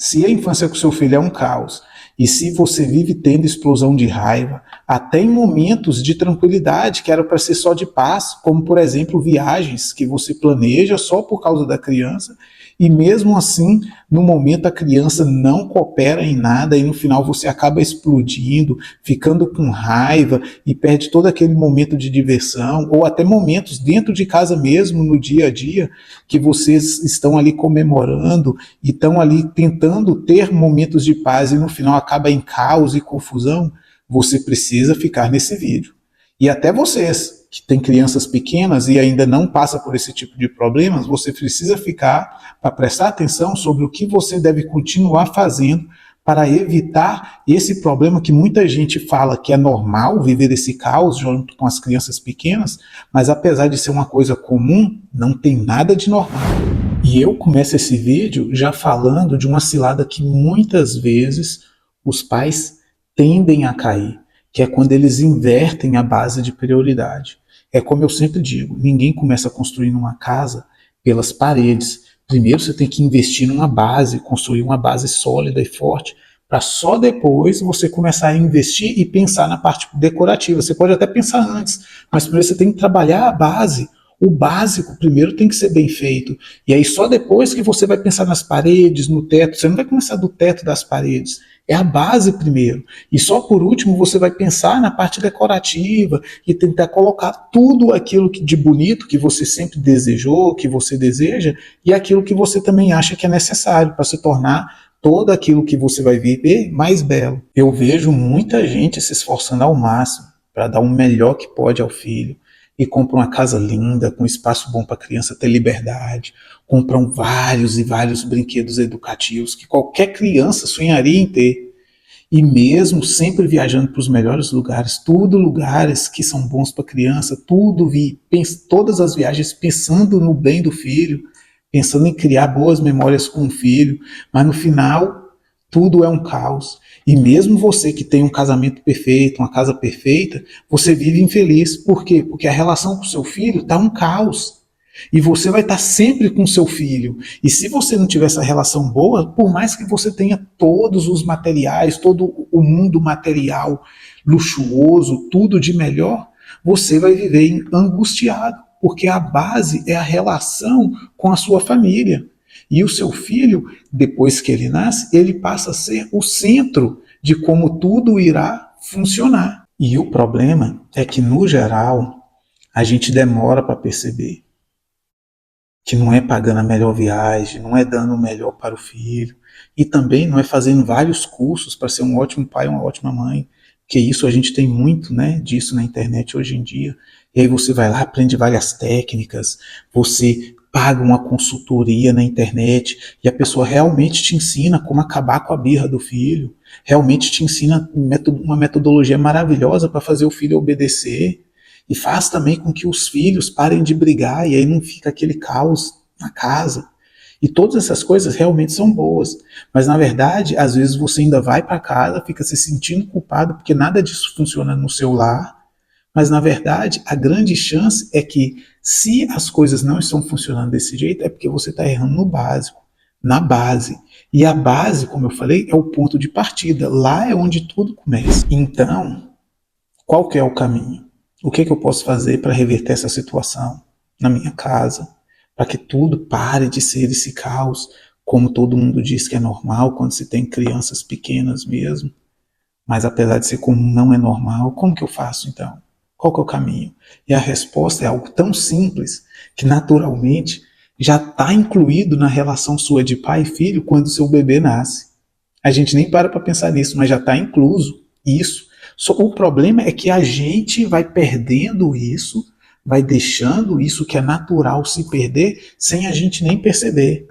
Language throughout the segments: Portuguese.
Se a infância com seu filho é um caos, e se você vive tendo explosão de raiva, até em momentos de tranquilidade, que era para ser só de paz, como por exemplo viagens que você planeja só por causa da criança, e mesmo assim, no momento a criança não coopera em nada e no final você acaba explodindo, ficando com raiva e perde todo aquele momento de diversão, ou até momentos dentro de casa mesmo, no dia a dia, que vocês estão ali comemorando e estão ali tentando ter momentos de paz e no final acaba em caos e confusão, você precisa ficar nesse vídeo. E até vocês que têm crianças pequenas e ainda não passa por esse tipo de problemas, você precisa ficar para prestar atenção sobre o que você deve continuar fazendo para evitar esse problema que muita gente fala que é normal viver esse caos junto com as crianças pequenas, mas apesar de ser uma coisa comum, não tem nada de normal. E eu começo esse vídeo já falando de uma cilada que muitas vezes os pais tendem a cair, que é quando eles invertem a base de prioridade. É como eu sempre digo, ninguém começa construindo uma casa pelas paredes. Primeiro você tem que investir numa base, construir uma base sólida e forte, para só depois você começar a investir e pensar na parte decorativa. Você pode até pensar antes, mas primeiro você tem que trabalhar a base. O básico primeiro tem que ser bem feito. E aí só depois que você vai pensar nas paredes, no teto. Você não vai começar do teto das paredes. É a base primeiro. E só por último você vai pensar na parte decorativa e tentar colocar tudo aquilo de bonito que você sempre desejou, que você deseja, e aquilo que você também acha que é necessário para se tornar todo aquilo que você vai viver mais belo. Eu vejo muita gente se esforçando ao máximo para dar o melhor que pode ao filho, e compram uma casa linda, com espaço bom para a criança ter liberdade, compram vários e vários brinquedos educativos que qualquer criança sonharia em ter. E mesmo sempre viajando para os melhores lugares, tudo lugares que são bons para a criança, todas as viagens pensando no bem do filho, pensando em criar boas memórias com o filho, mas no final tudo é um caos. E mesmo você que tem um casamento perfeito, uma casa perfeita, você vive infeliz. Por quê? Porque a relação com o seu filho está um caos. E você vai estar sempre com o seu filho. E se você não tiver essa relação boa, por mais que você tenha todos os materiais, todo o mundo material luxuoso, tudo de melhor, você vai viver angustiado. Porque a base é a relação com a sua família. E o seu filho, depois que ele nasce, ele passa a ser o centro de como tudo irá funcionar. E o problema é que, no geral, a gente demora para perceber que não é pagando a melhor viagem, não é dando o melhor para o filho, e também não é fazendo vários cursos para ser um ótimo pai, uma ótima mãe, que isso a gente tem muito, né, disso na internet hoje em dia. E aí você vai lá, aprende várias técnicas, você paga uma consultoria na internet e a pessoa realmente te ensina como acabar com a birra do filho, realmente te ensina uma metodologia maravilhosa para fazer o filho obedecer e faz também com que os filhos parem de brigar e aí não fica aquele caos na casa. E todas essas coisas realmente são boas, mas na verdade, às vezes você ainda vai para casa, fica se sentindo culpado porque nada disso funciona no seu lar. Mas, na verdade, a grande chance é que, se as coisas não estão funcionando desse jeito, é porque você está errando no básico, na base. E a base, como eu falei, é o ponto de partida. Lá é onde tudo começa. Então, qual que é o caminho? O que eu posso fazer para reverter essa situação na minha casa? Para que tudo pare de ser esse caos, como todo mundo diz que é normal quando se tem crianças pequenas mesmo. Mas apesar de ser comum, não é normal. Como que eu faço então? Qual que é o caminho? E a resposta é algo tão simples que naturalmente já está incluído na relação sua de pai e filho quando seu bebê nasce. A gente nem para pensar nisso, mas já está incluso isso. O problema é que a gente vai perdendo isso, vai deixando isso que é natural se perder sem a gente nem perceber.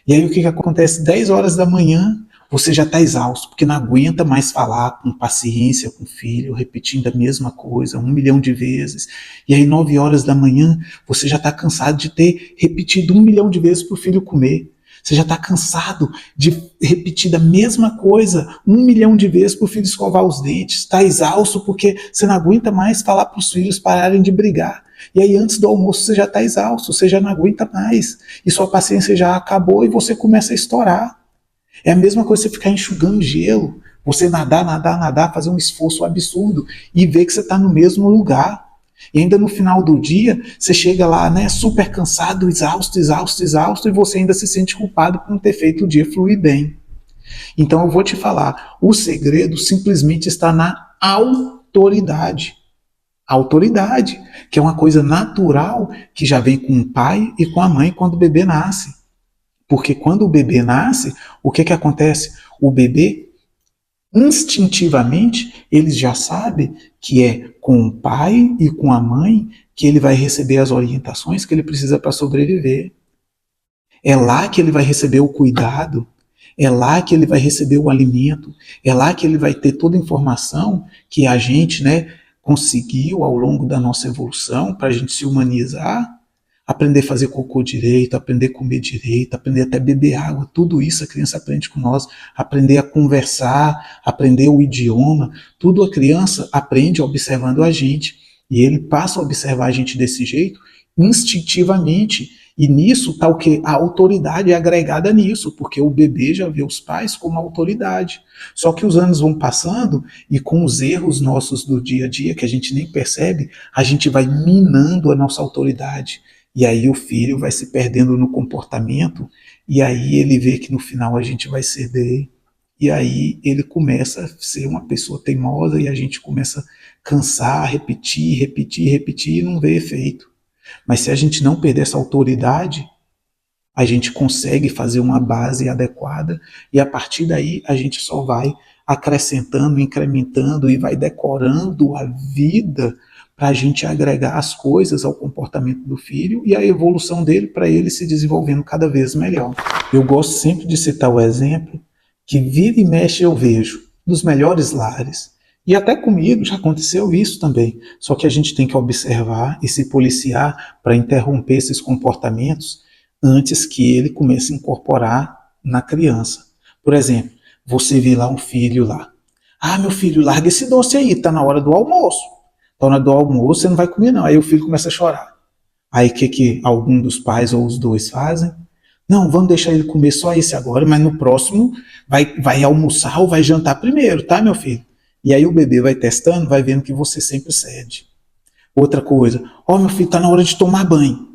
E aí o que acontece? 10 horas da manhã, você já está exausto, porque não aguenta mais falar com paciência com o filho, repetindo a mesma coisa 1 milhão de vezes. E aí 9 horas da manhã, você já está cansado de ter repetido 1 milhão de vezes para o filho comer. Você já está cansado de repetir a mesma coisa 1 milhão de vezes para o filho escovar os dentes. Está exausto porque você não aguenta mais falar para os filhos pararem de brigar. E aí antes do almoço você já está exausto, você já não aguenta mais. E sua paciência já acabou e você começa a estourar. É a mesma coisa você ficar enxugando gelo, você nadar, nadar, nadar, fazer um esforço absurdo e ver que você está no mesmo lugar. E ainda no final do dia, você chega lá, né, super cansado, exausto, exausto, exausto, e você ainda se sente culpado por não ter feito o dia fluir bem. Então eu vou te falar, o segredo simplesmente está na autoridade. A autoridade, que é uma coisa natural que já vem com o pai e com a mãe quando o bebê nasce. Porque quando o bebê nasce, o que acontece? O bebê, instintivamente, ele já sabe que é com o pai e com a mãe que ele vai receber as orientações que ele precisa para sobreviver. É lá que ele vai receber o cuidado, é lá que ele vai receber o alimento, é lá que ele vai ter toda a informação que a gente, né, conseguiu ao longo da nossa evolução para a gente se humanizar, aprender a fazer cocô direito, aprender a comer direito, aprender até a beber água, tudo isso a criança aprende com nós, aprender a conversar, aprender o idioma, tudo a criança aprende observando a gente, e ele passa a observar a gente desse jeito instintivamente, e nisso está o que? A autoridade é agregada nisso, porque o bebê já vê os pais como autoridade. Só que os anos vão passando e com os erros nossos do dia a dia, que a gente nem percebe, a gente vai minando a nossa autoridade. E aí o filho vai se perdendo no comportamento, e aí ele vê que no final a gente vai ceder, e aí ele começa a ser uma pessoa teimosa, e a gente começa a cansar, repetir, repetir, repetir, e não vê efeito. Mas se a gente não perder essa autoridade, a gente consegue fazer uma base adequada, e a partir daí a gente só vai acrescentando, incrementando e vai decorando a vida para a gente agregar as coisas ao comportamento do filho e a evolução dele para ele se desenvolvendo cada vez melhor. Eu gosto sempre de citar o exemplo que vira e mexe eu vejo nos melhores lares. E até comigo já aconteceu isso também. Só que a gente tem que observar e se policiar para interromper esses comportamentos antes que ele comece a incorporar na criança. Por exemplo, você vê lá um filho lá. Ah, meu filho, larga esse doce aí, tá na hora do almoço. Tá na hora do almoço, você não vai comer não. Aí o filho começa a chorar. Aí o que algum dos pais ou os dois fazem? Não, vamos deixar ele comer só esse agora, mas no próximo vai almoçar ou vai jantar primeiro, tá, meu filho? E aí o bebê vai testando, vai vendo que você sempre cede. Outra coisa, ó, meu filho, tá na hora de tomar banho.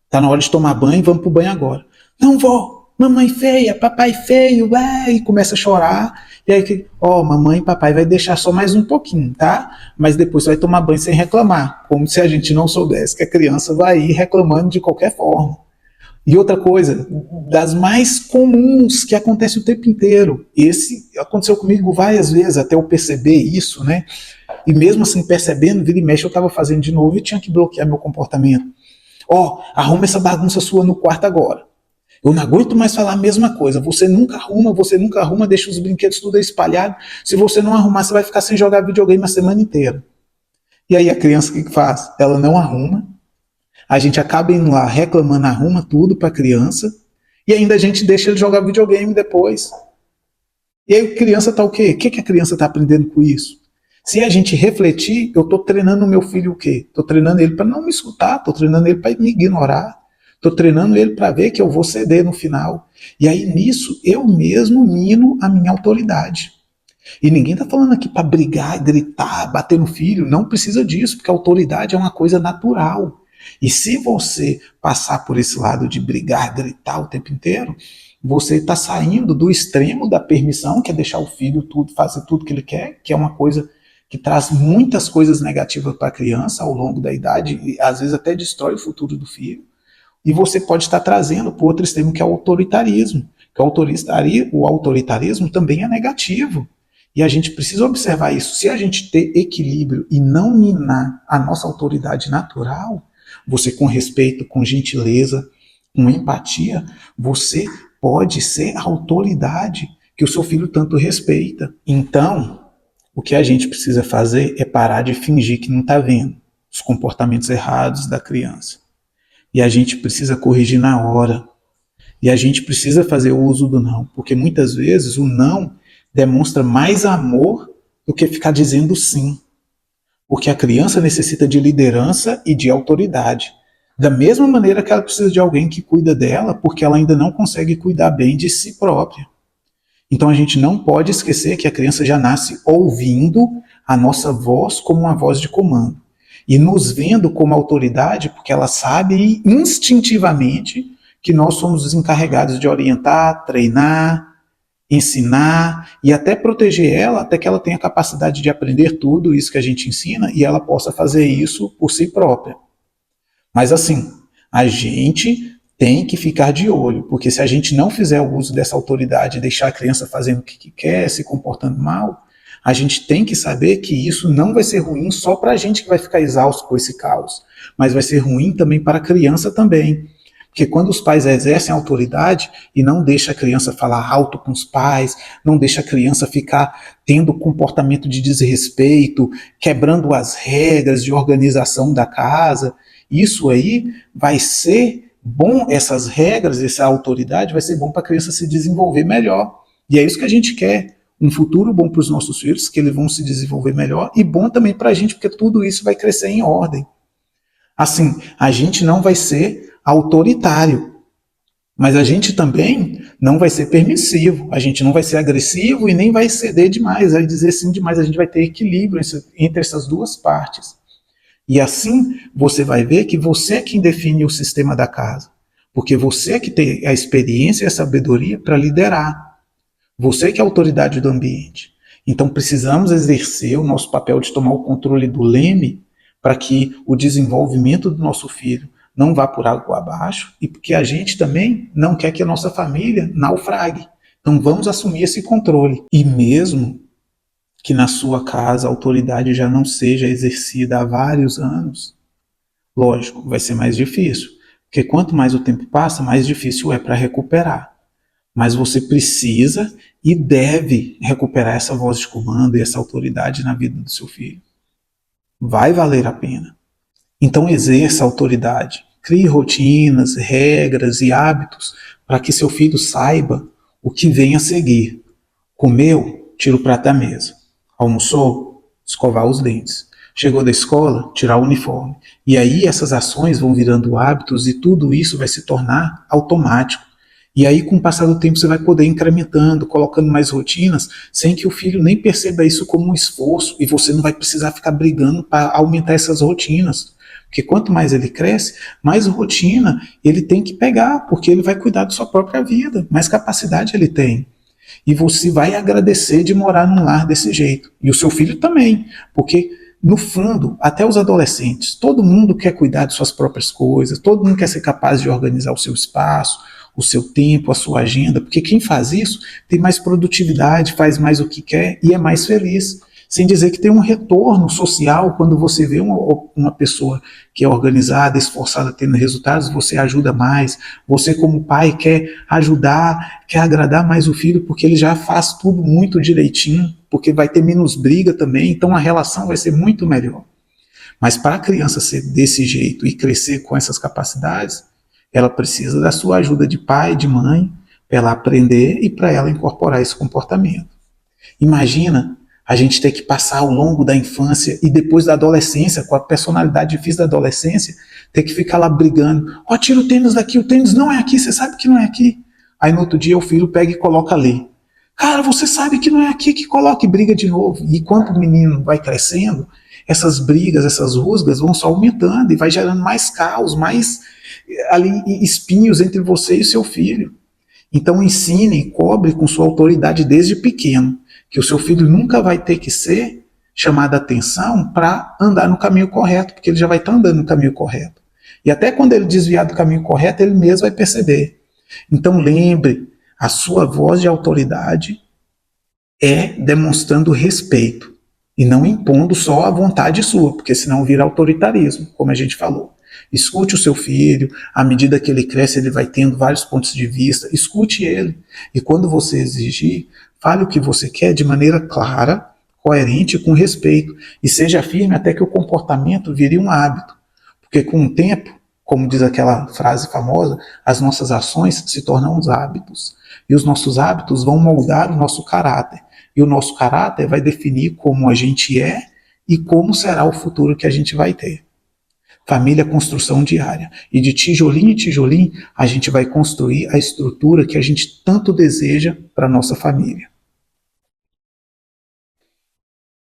Tá na hora de tomar banho, vamos pro banho agora. Não vou, mamãe feia, papai feio, e começa a chorar. E aí, ó, mamãe e papai vai deixar só mais um pouquinho, tá? Mas depois vai tomar banho sem reclamar, como se a gente não soubesse que a criança vai ir reclamando de qualquer forma. E outra coisa, das mais comuns que acontece o tempo inteiro. Esse aconteceu comigo várias vezes até eu perceber isso, né? E mesmo assim percebendo, vira e mexe, eu estava fazendo de novo e tinha que bloquear meu comportamento. Ó, arruma essa bagunça sua no quarto agora. Eu não aguento mais falar a mesma coisa. Você nunca arruma, deixa os brinquedos tudo espalhado. Se você não arrumar, você vai ficar sem jogar videogame a semana inteira. E aí a criança o que faz? Ela não arruma. A gente acaba indo lá reclamando, arruma tudo para a criança. E ainda a gente deixa ele jogar videogame depois. E aí a criança tá o quê? O que a criança está aprendendo com isso? Se a gente refletir, eu estou treinando o meu filho o quê? Estou treinando ele para não me escutar, estou treinando ele para me ignorar, estou treinando ele para ver que eu vou ceder no final. E aí nisso eu mesmo mino a minha autoridade. E ninguém está falando aqui para brigar, gritar, bater no filho, não precisa disso, porque a autoridade é uma coisa natural. E se você passar por esse lado de brigar, gritar o tempo inteiro, você está saindo do extremo da permissão, que é deixar o filho fazer tudo que ele quer, que é uma coisa que traz muitas coisas negativas para a criança ao longo da idade, e às vezes até destrói o futuro do filho. E você pode estar trazendo para o outro extremo, que é o autoritarismo. Que o autoritarismo também é negativo. E a gente precisa observar isso. Se a gente ter equilíbrio e não minar a nossa autoridade natural, você com respeito, com gentileza, com empatia, você pode ser a autoridade que o seu filho tanto respeita. Então, o que a gente precisa fazer é parar de fingir que não está vendo os comportamentos errados da criança. E a gente precisa corrigir na hora. E a gente precisa fazer o uso do não, porque muitas vezes o não demonstra mais amor do que ficar dizendo sim. Porque a criança necessita de liderança e de autoridade. Da mesma maneira que ela precisa de alguém que cuida dela, porque ela ainda não consegue cuidar bem de si própria. Então a gente não pode esquecer que a criança já nasce ouvindo a nossa voz como uma voz de comando. E nos vendo como autoridade, porque ela sabe instintivamente que nós somos os encarregados de orientar, treinar, ensinar e até proteger ela, até que ela tenha a capacidade de aprender tudo isso que a gente ensina e ela possa fazer isso por si própria. Mas assim, a gente tem que ficar de olho, porque se a gente não fizer o uso dessa autoridade e deixar a criança fazendo o que quer, se comportando mal, a gente tem que saber que isso não vai ser ruim só para a gente que vai ficar exausto com esse caos, mas vai ser ruim também para a criança também. Porque quando os pais exercem autoridade e não deixa a criança falar alto com os pais, não deixa a criança ficar tendo comportamento de desrespeito, quebrando as regras de organização da casa, isso aí vai ser bom, essas regras, essa autoridade vai ser bom para a criança se desenvolver melhor. E é isso que a gente quer. Um futuro bom para os nossos filhos, que eles vão se desenvolver melhor, e bom também para a gente, porque tudo isso vai crescer em ordem. Assim, a gente não vai ser autoritário, mas a gente também não vai ser permissivo, a gente não vai ser agressivo e nem vai ceder demais, vai dizer sim demais, a gente vai ter equilíbrio entre essas duas partes. E assim você vai ver que você é quem define o sistema da casa, porque você é que tem a experiência e a sabedoria para liderar. Você que é a autoridade do ambiente. Então precisamos exercer o nosso papel de tomar o controle do leme para que o desenvolvimento do nosso filho não vá por água abaixo e porque a gente também não quer que a nossa família naufrague. Então vamos assumir esse controle. E mesmo que na sua casa a autoridade já não seja exercida há vários anos, lógico, vai ser mais difícil. Porque quanto mais o tempo passa, mais difícil é para recuperar. Mas você precisa e deve recuperar essa voz de comando e essa autoridade na vida do seu filho. Vai valer a pena. Então exerça a autoridade. Crie rotinas, regras e hábitos para que seu filho saiba o que vem a seguir. Comeu? Tira o prato da mesa. Almoçou? Escovar os dentes. Chegou da escola? Tirar o uniforme. E aí essas ações vão virando hábitos e tudo isso vai se tornar automático. E aí, com o passar do tempo, você vai poder ir incrementando, colocando mais rotinas, sem que o filho nem perceba isso como um esforço, e você não vai precisar ficar brigando para aumentar essas rotinas. Porque quanto mais ele cresce, mais rotina ele tem que pegar, porque ele vai cuidar da sua própria vida, mais capacidade ele tem. E você vai agradecer de morar num lar desse jeito. E o seu filho também, porque no fundo, até os adolescentes, todo mundo quer cuidar de suas próprias coisas, todo mundo quer ser capaz de organizar o seu espaço, o seu tempo, a sua agenda, porque quem faz isso tem mais produtividade, faz mais o que quer e é mais feliz. Sem dizer que tem um retorno social quando você vê uma pessoa que é organizada, esforçada, tendo resultados, você ajuda mais. Você como pai quer ajudar, quer agradar mais o filho, porque ele já faz tudo muito direitinho, porque vai ter menos briga também, então a relação vai ser muito melhor. Mas para a criança ser desse jeito e crescer com essas capacidades, ela precisa da sua ajuda de pai, de mãe, para ela aprender e para ela incorporar esse comportamento. Imagina a gente ter que passar ao longo da infância e depois da adolescência, com a personalidade difícil da adolescência, ter que ficar lá brigando. Ó, tira o tênis daqui, o tênis não é aqui, você sabe que não é aqui. Aí no outro dia o filho pega e coloca ali. Cara, você sabe que não é aqui, que coloca e briga de novo. E quando o menino vai crescendo, essas brigas, essas rusgas vão só aumentando e vai gerando mais caos, mais ali espinhos entre você e seu filho. Então ensine, cobre com sua autoridade desde pequeno, que o seu filho nunca vai ter que ser chamado a atenção para andar no caminho correto, porque ele já vai estar andando no caminho correto. E até quando ele desviar do caminho correto, ele mesmo vai perceber. Então lembre, a sua voz de autoridade é demonstrando respeito e não impondo só a vontade sua, porque senão vira autoritarismo, como a gente falou. Escute o seu filho, à medida que ele cresce, ele vai tendo vários pontos de vista, escute ele. E quando você exigir, fale o que você quer de maneira clara, coerente e com respeito. E seja firme até que o comportamento vire um hábito. Porque com o tempo, como diz aquela frase famosa, as nossas ações se tornam os hábitos. E os nossos hábitos vão moldar o nosso caráter. E o nosso caráter vai definir como a gente é e como será o futuro que a gente vai ter. Família é construção diária. E de tijolinho em tijolinho, a gente vai construir a estrutura que a gente tanto deseja para a nossa família.